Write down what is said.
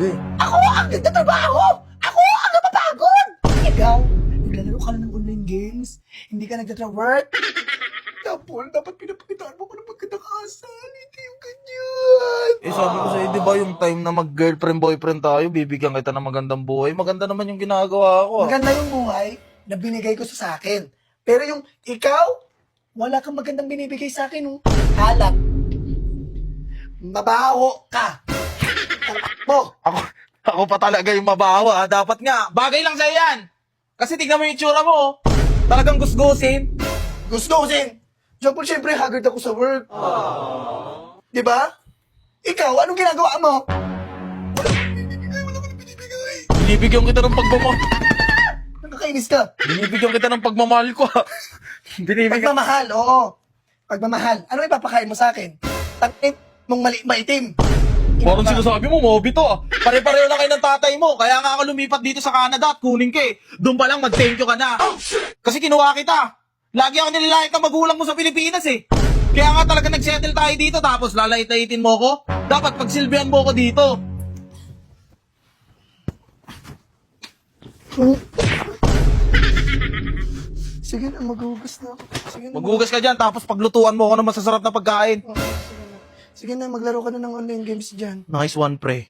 Sige. Ako ang nagtatrabaho! Ako ang napapagod! Ikaw, naglalaro ka na ng online games? Hindi ka nagtatrawork? Tapol, dapat pinapakitaan mo ko ng pagkatakasan. Hindi yung ganyan. Eh sabi ko sa'yo, di ba yung time na mag-girlfriend, boyfriend tayo, bibigyan kita ng magandang buhay. Maganda naman yung ginagawa ko. Maganda yung buhay na binigay ko sa akin. Pero yung ikaw, wala kang magandang binibigay sa akin, oh. Alat. Mabaho ka. Mo. Ako pa talaga yung mabawa. Dapat nga, bagay lang sa'yo yan. Kasi tignan mo yung itsura mo. Oh. Talagang gusgusin. Gustusin. Siyempre, siyempre, haggard ako sa work. Di ba? Ikaw, anong ginagawa mo? Wala akong binibigay. Binibigyan kita ng pagmamahal. Nakakainis ka. Binibigyan kita ng pagmamahal ko. Binibigyan. Pagmamahal, oo. Pagmamahal. Ano ipapakain mo sa akin? Takip mong maitim. Parang sinasabi mo, Moby to ah. Pare-pareho na kayo ng tatay mo. Kaya nga ako lumipat dito sa Canada at kunin ka eh. Doon pa lang mag-thank you ka na. Kasi kinuha kita. Lagi ako nilalait ng magulang mo sa Pilipinas eh. Kaya nga talaga nag-settle tayo dito tapos lalait-laitin mo ko. Dapat pagsilbihan mo ko dito. Sige na, maghugas na ako. Sige na, Maghugas ka dyan tapos paglutuan mo ako ng masasarap na pagkain. Sige na, maglaro ka na ng online games dyan. Nice one, pre.